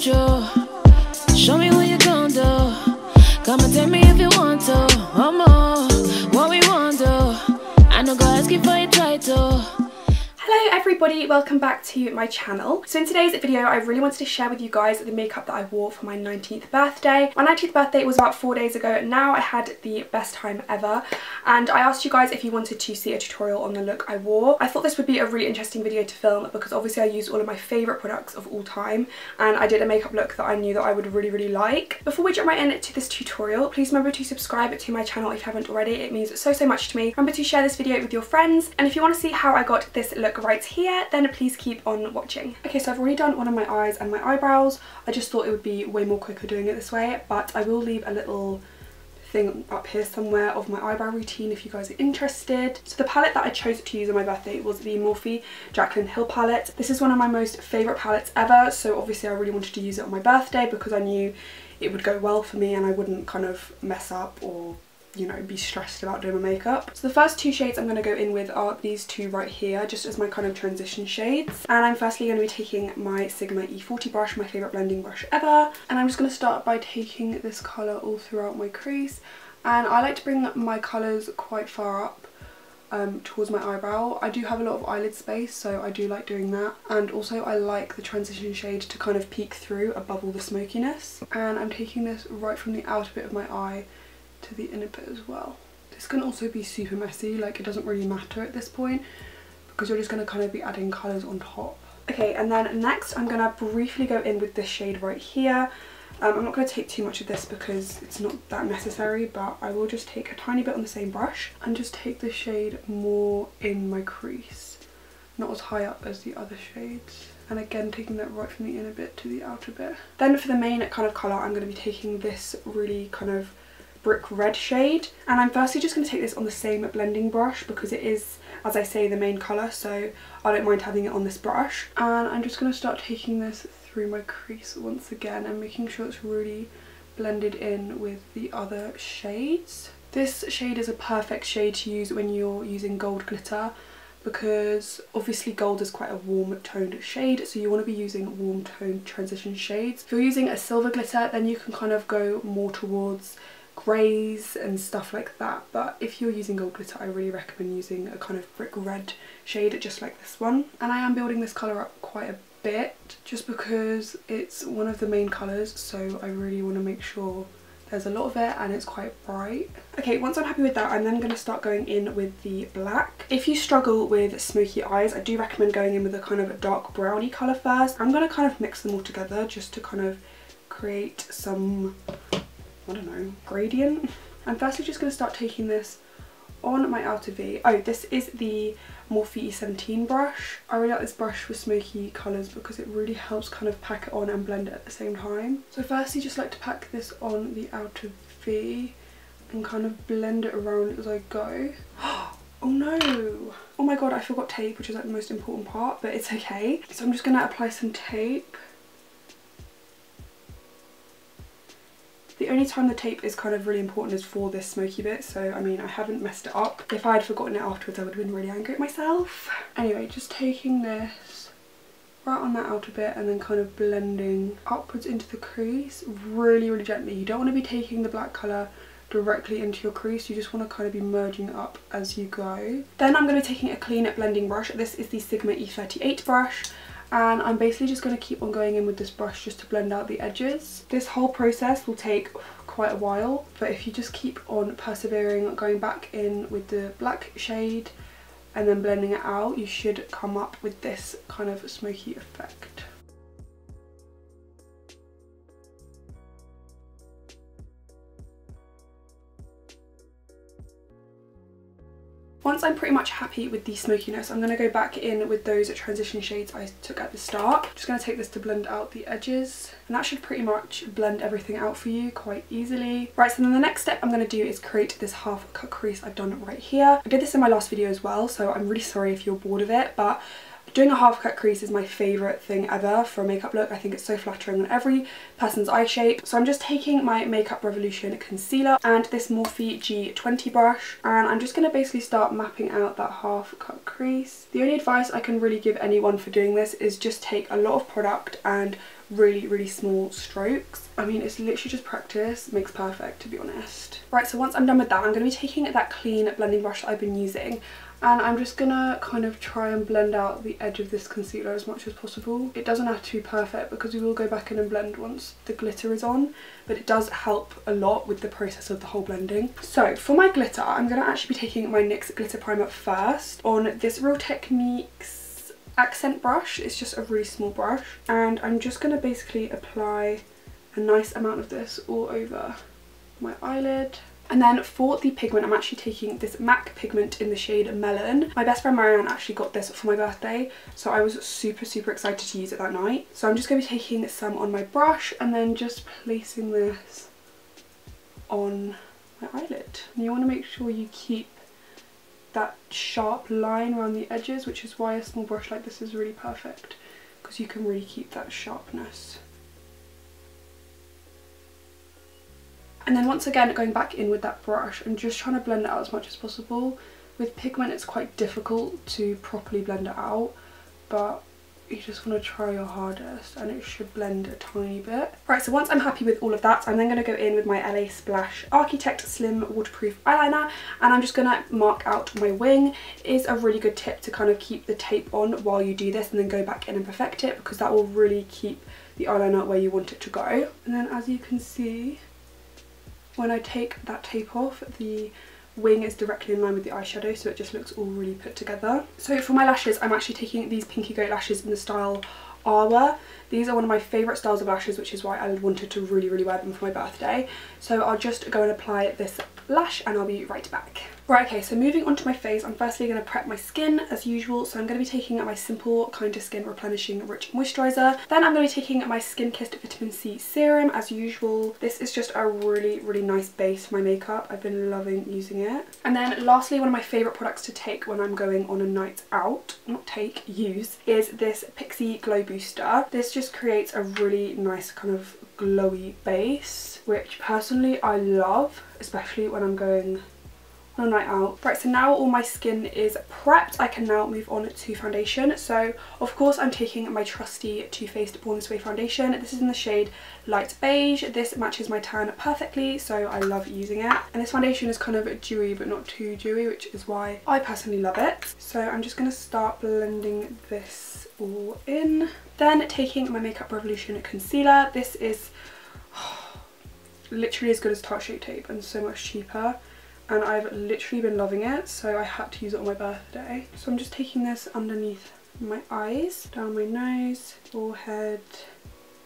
control. Show me what you gon' do. Come and tell me if you want to. What we want to. I know go asking for your title. Hello everybody, welcome back to my channel. So in today's video I really wanted to share with you guys the makeup that I wore for my 19th birthday. My 19th birthday was about 4 days ago. Now I had the best time ever, and I asked you guys if you wanted to see a tutorial on the look I wore. I thought this would be a really interesting video to film because obviously I used all of my favourite products of all time, and I did a makeup look that I knew that I would really like. Before we jump right into this tutorial, please remember to subscribe to my channel if you haven't already. It means so much to me. Remember to share this video with your friends, and if you want to see how I got this look right here, then please keep on watching. Okay, so I've already done one of my eyes and my eyebrows. I just thought it would be way more quicker doing it this way, but I will leave a little thing up here somewhere of my eyebrow routine if you guys are interested. So the palette that I chose to use on my birthday was the Morphe Jaclyn Hill palette. This is one of my most favourite palettes ever, so obviously I really wanted to use it on my birthday because I knew it would go well for me and I wouldn't kind of mess up or, you know, be stressed about doing my makeup. So the first two shades I'm going to go in with are these two right here, just as my kind of transition shades. And I'm firstly going to be taking my Sigma E40 brush, my favourite blending brush ever. And I'm just going to start by taking this colour all throughout my crease. And I like to bring my colours quite far up towards my eyebrow. I do have a lot of eyelid space, so I do like doing that. And also I like the transition shade to kind of peek through above all the smokiness. And I'm taking this right from the outer bit of my eye to the inner bit as well. This can also be super messy, like it doesn't really matter at this point because you're just going to kind of be adding colours on top. Okay, and then next I'm going to briefly go in with this shade right here. I'm not going to take too much of this because it's not that necessary, but I will just take a tiny bit on the same brush and just take the shade more in my crease, not as high up as the other shades. And again, taking that right from the inner bit to the outer bit. Then for the main kind of colour, I'm going to be taking this really kind of brick red shade, and I'm firstly just going to take this on the same blending brush because it is, as I say, the main colour, so I don't mind having it on this brush. And I'm just going to start taking this through my crease once again and making sure it's really blended in with the other shades. This shade is a perfect shade to use when you're using gold glitter because obviously gold is quite a warm toned shade, so you want to be using warm toned transition shades. If you're using a silver glitter, then you can kind of go more towards greys and stuff like that, but if you're using gold glitter I really recommend using a kind of brick red shade just like this one. And I am building this colour up quite a bit just because it's one of the main colours, so I really want to make sure there's a lot of it and it's quite bright. Okay, once I'm happy with that, I'm then going to start going in with the black. If you struggle with smoky eyes, I do recommend going in with a kind of a dark browny colour first. I'm going to kind of mix them all together just to kind of create some, I don't know, gradient. I'm firstly just going to start taking this on my outer V. Oh, this is the Morphe E17 brush. I really like this brush for smoky colours because it really helps kind of pack it on and blend it at the same time. So firstly just like to pack this on the outer V and kind of blend it around as I go. Oh no! Oh my god, I forgot tape, which is like the most important part, but it's okay. So I'm just going to apply some tape. The only time the tape is kind of really important is for this smoky bit, so I mean I haven't messed it up. If I had forgotten it afterwards I would have been really angry at myself. Anyway, just taking this right on that outer bit and then kind of blending upwards into the crease really gently. You don't want to be taking the black colour directly into your crease, you just want to kind of be merging it up as you go. Then I'm going to be taking a clean blending brush. This is the Sigma E38 brush. And I'm basically just going to keep on going in with this brush just to blend out the edges. This whole process will take quite a while, but if you just keep on persevering, going back in with the black shade and then blending it out, you should come up with this kind of smoky effect. Once I'm pretty much happy with the smokiness, I'm going to go back in with those transition shades I took at the start. I'm just going to take this to blend out the edges, and that should pretty much blend everything out for you quite easily. Right, so then the next step I'm going to do is create this half cut crease I've done right here. I did this in my last video as well, so I'm really sorry if you're bored of it, but Doing a half cut crease is my favourite thing ever for a makeup look. I think it's so flattering on every person's eye shape. So I'm just taking my Makeup Revolution concealer and this Morphe G20 brush, and I'm just going to basically start mapping out that half cut crease. The only advice I can really give anyone for doing this is just take a lot of product and really small strokes. I mean, it's literally just practice makes perfect, to be honest. Right, so once I'm done with that, I'm going to be taking that clean blending brush that I've been using, and I'm just gonna kind of try and blend out the edge of this concealer as much as possible. It doesn't have to be perfect because we will go back in and blend once the glitter is on, but it does help a lot with the process of the whole blending. So for my glitter, I'm gonna actually be taking my NYX glitter primer first on this Real Techniques accent brush. It's just a really small brush, and I'm just gonna basically apply a nice amount of this all over my eyelid. And then for the pigment, I'm actually taking this MAC pigment in the shade Melon. My best friend Marianne actually got this for my birthday, so I was super excited to use it that night. So I'm just going to be taking some on my brush and then just placing this on my eyelid. And you want to make sure you keep that sharp line around the edges, which is why a small brush like this is really perfect, because you can really keep that sharpness. And then once again, going back in with that brush and just trying to blend it out as much as possible. With pigment, it's quite difficult to properly blend it out, but you just want to try your hardest and it should blend a tiny bit. Right, so once I'm happy with all of that, I'm then going to go in with my LA Splash Architect Slim Waterproof Eyeliner, and I'm just going to mark out my wing. It is a really good tip to kind of keep the tape on while you do this and then go back in and perfect it, because that will really keep the eyeliner where you want it to go. And then as you can see, when I take that tape off, the wing is directly in line with the eyeshadow, so it just looks all really put together. So for my lashes, I'm actually taking these Pinky Goat lashes in the style Awa. These are one of my favourite styles of lashes, which is why I wanted to really wear them for my birthday. So I'll just go and apply this lash and I'll be right back. Right, okay, so moving on to my face, I'm firstly going to prep my skin as usual. So I'm going to be taking my Simple Kind to Skin Replenishing Rich Moisturiser. Then I'm going to be taking my Skin Kissed Vitamin C Serum as usual. This is just a really nice base for my makeup. I've been loving using it. And then lastly, one of my favourite products to take when I'm going on a night out, use, is this Pixi Glow Booster. This just creates a really nice kind of glowy base, which personally I love, especially when I'm going on a night out. Right, so now all my skin is prepped, I can now move on to foundation. So of course I'm taking my trusty Too Faced Born This Way foundation. This is in the shade Light Beige. This matches my tan perfectly, so I love using it. And this foundation is kind of dewy but not too dewy, which is why I personally love it. So I'm just going to start blending this all in. Then taking my Makeup Revolution concealer. This is literally as good as Tarte Shape Tape and so much cheaper, and I've literally been loving it, so I had to use it on my birthday. So I'm just taking this underneath my eyes, down my nose, forehead,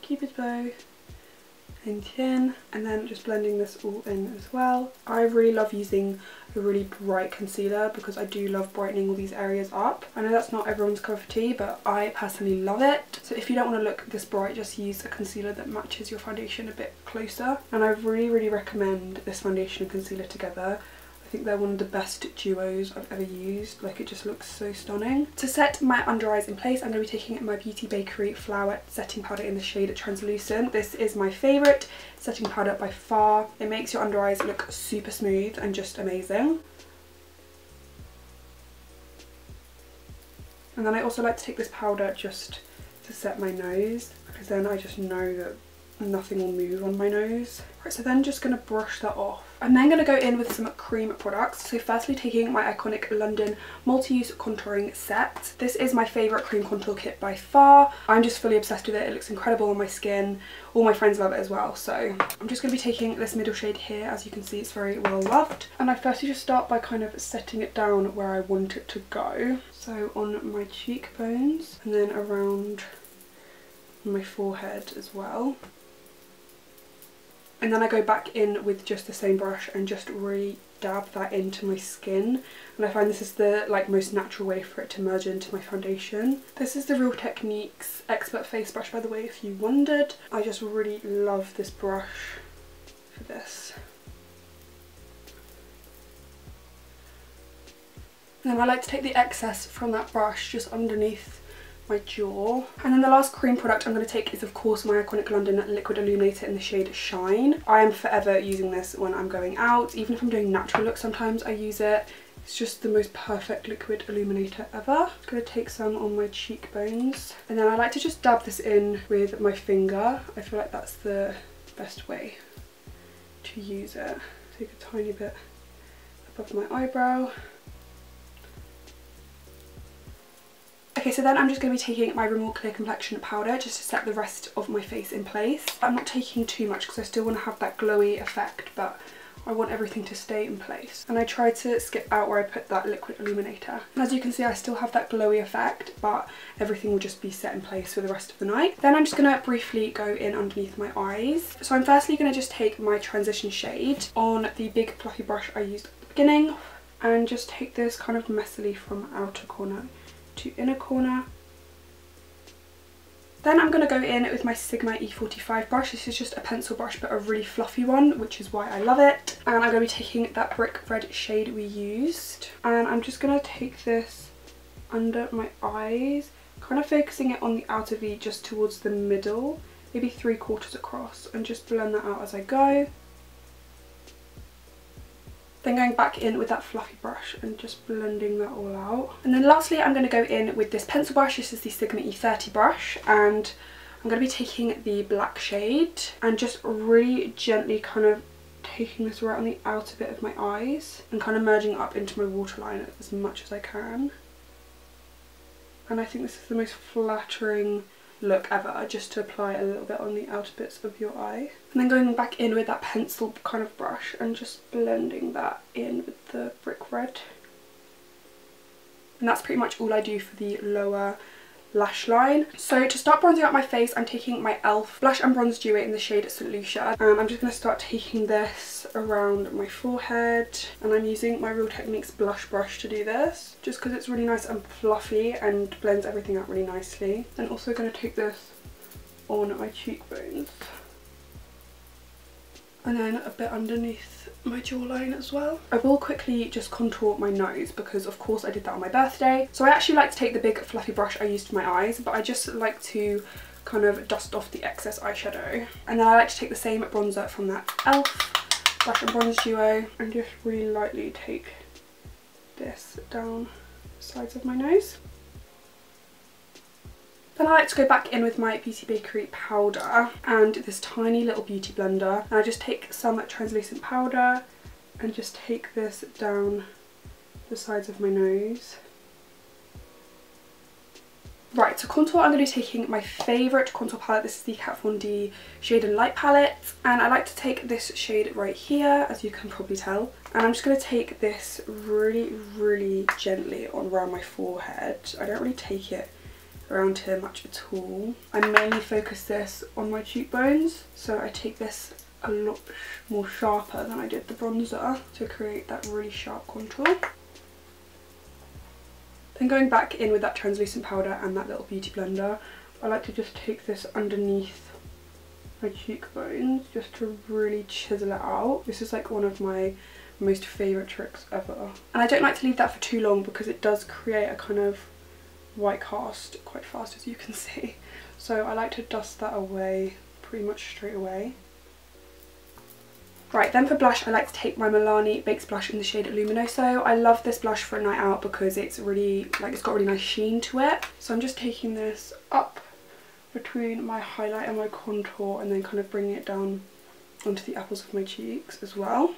cupid's bow and chin, and then just blending this all in as well. I really love using a really bright concealer because I do love brightening all these areas up. I know that's not everyone's cup of tea, but I personally love it. So if you don't want to look this bright, just use a concealer that matches your foundation a bit closer. And I really recommend this foundation and concealer together. I think they're one of the best duos I've ever used. Like, it just looks so stunning. To set my under eyes in place, I'm going to be taking my Beauty Bakery Flower Setting Powder in the shade Translucent. This is my favourite setting powder by far. It makes your under eyes look super smooth and just amazing. And then I also like to take this powder just to set my nose, because then I just know that nothing will move on my nose. Right, so then just going to brush that off. I'm then going to go in with some cream products. So firstly, taking my iconic London multi-use contouring set. This is my favourite cream contour kit by far. I'm just fully obsessed with it. It looks incredible on my skin. All my friends love it as well. So I'm just going to be taking this middle shade here. As you can see, it's very well loved. And I firstly just start by kind of setting it down where I want it to go. So on my cheekbones and then around my forehead as well. And then I go back in with just the same brush and just really dab that into my skin. And I find this is the most natural way for it to merge into my foundation. This is the Real Techniques Expert Face Brush, by the way, if you wondered. I just really love this brush for this. And then I like to take the excess from that brush just underneath my jaw. And then the last cream product I'm going to take is of course my iconic London Liquid Illuminator in the shade Shine. I am forever using this when I'm going out. Even if I'm doing natural looks, sometimes I use it. It's just the most perfect liquid illuminator ever. I'm going to take some on my cheekbones. And then I like to just dab this in with my finger. I feel like that's the best way to use it. Take a tiny bit above my eyebrow. Okay, so then I'm just going to be taking my Rimmel Clear Complexion powder just to set the rest of my face in place. I'm not taking too much because I still want to have that glowy effect, but I want everything to stay in place. And I try to skip out where I put that liquid illuminator. And as you can see, I still have that glowy effect, but everything will just be set in place for the rest of the night. Then I'm just going to briefly go in underneath my eyes. So I'm firstly going to just take my transition shade on the big fluffy brush I used at the beginning and just take this kind of messily from outer corner to inner corner. Then I'm going to go in with my Sigma E45 brush. This is just a pencil brush but a really fluffy one, which is why I love it. And I'm going to be taking that brick red shade we used. And I'm just going to take this under my eyes, kind of focusing it on the outer V just towards the middle, maybe 3/4 across, and just blend that out as I go. Then going back in with that fluffy brush and just blending that all out. And then lastly I'm going to go in with this pencil brush. This is the Sigma E30 brush, and I'm going to be taking the black shade and just really gently kind of taking this right on the outer bit of my eyes and kind of merging up into my waterline as much as I can. And I think this is the most flattering look ever, just to apply a little bit on the outer bits of your eye. And then going back in with that pencil kind of brush and just blending that in with the brick red. And that's pretty much all I do for the lower lash line. So to start bronzing out my face, I'm taking my e.l.f. Blush and Bronze Duo in the shade St. Lucia. And I'm just going to start taking this around my forehead. And I'm using my Real Techniques blush brush to do this, just because it's really nice and fluffy and blends everything out really nicely. And also going to take this on my cheekbones. And then a bit underneath my jawline as well. I will quickly just contour my nose because of course I did that on my birthday. So I actually like to take the big fluffy brush I used for my eyes, but I just like to kind of dust off the excess eyeshadow. And then I like to take the same bronzer from that e.l.f. Blush and Bronze Duo and just really lightly take this down the sides of my nose. Then I like to go back in with my Beauty Bakery powder and this tiny little beauty blender. And I just take some translucent powder and just take this down the sides of my nose. Right, to contour I'm going to be taking my favourite contour palette. This is the Kat Von D Shade and Light palette. And I like to take this shade right here, as you can probably tell. And I'm just going to take this really, really gently on around my forehead. I don't really take it around here much at all. I mainly focus this on my cheekbones, so I take this a lot more sharper than I did the bronzer to create that really sharp contour. Then going back in with that translucent powder and that little beauty blender, I like to just take this underneath my cheekbones just to really chisel it out. This is like one of my most favourite tricks ever. And I don't like to leave that for too long because it does create a kind of white cast quite fast, as you can see. So I like to dust that away pretty much straight away. Right, then for blush I like to take my Milani Baked Blush in the shade Luminoso. I love this blush for a night out because it's really, it's got a really nice sheen to it. So I'm just taking this up between my highlight and my contour and then kind of bringing it down onto the apples of my cheeks as well.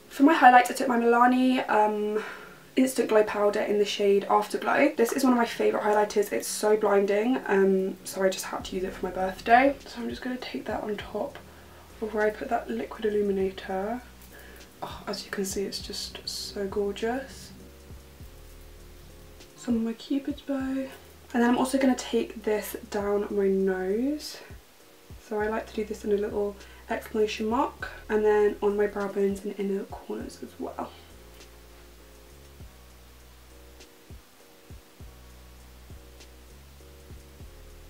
For my highlights I took my Milani Instant Glow powder in the shade Afterglow. This is one of my favourite highlighters. It's so blinding, so I just had to use it for my birthday. So I'm just going to take that on top of where I put that liquid illuminator. Oh, as you can see, it's just so gorgeous. Some of my Cupid's bow. And then I'm also going to take this down my nose. So I like to do this in a little exclamation mark, and then on my brow bones and inner corners as well.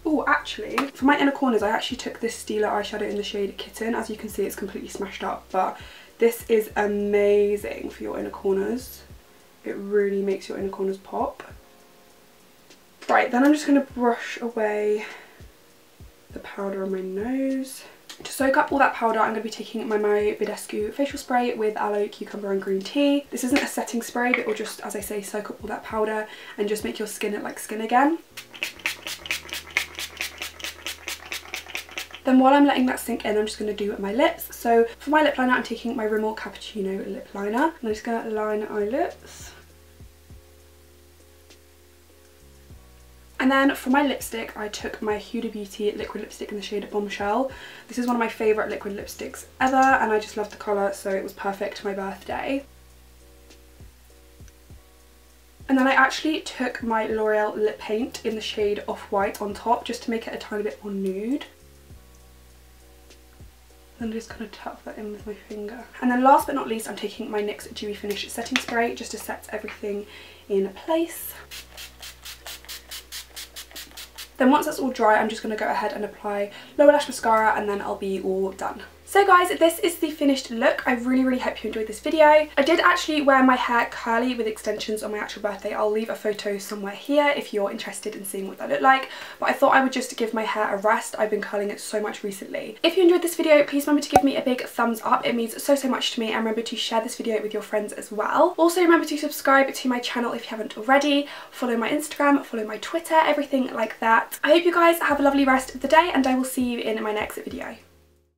Oh, actually, for my inner corners I actually took this Stila eyeshadow in the shade Kitten. As you can see, it's completely smashed up, but this is amazing for your inner corners. it really makes your inner corners pop. Right, then I'm just going to brush away the powder on my nose. To soak up all that powder, I'm going to be taking my Badescu facial spray with aloe, cucumber and green tea. This isn't a setting spray, but it will just, as I say, soak up all that powder and just make your skin look like skin again. Then while I'm letting that sink in, I'm just going to do my lips. So for my lip liner, I'm taking my Rimmel Cappuccino lip liner. And I'm just going to line my lips. And then for my lipstick, I took my Huda Beauty liquid lipstick in the shade Bombshell. This is one of my favourite liquid lipsticks ever, and I just love the colour, so it was perfect for my birthday. And then I actually took my L'Oreal lip paint in the shade Off-White on top, just to make it a tiny bit more nude. And just kind of tap that in with my finger. And then last but not least, I'm taking my NYX Dewy Finish setting spray just to set everything in place. Then once that's all dry, I'm just going to go ahead and apply lower lash mascara, and then I'll be all done. So guys, this is the finished look. I really hope you enjoyed this video. I did actually wear my hair curly with extensions on my actual birthday. I'll leave a photo somewhere here if you're interested in seeing what that looked like. But I thought I would just give my hair a rest. I've been curling it so much recently. If you enjoyed this video, please remember to give me a big thumbs up. It means so much to me, and remember to share this video with your friends as well. Also remember to subscribe to my channel if you haven't already. Follow my Instagram, follow my Twitter, everything like that. I hope you guys have a lovely rest of the day, and I will see you in my next video.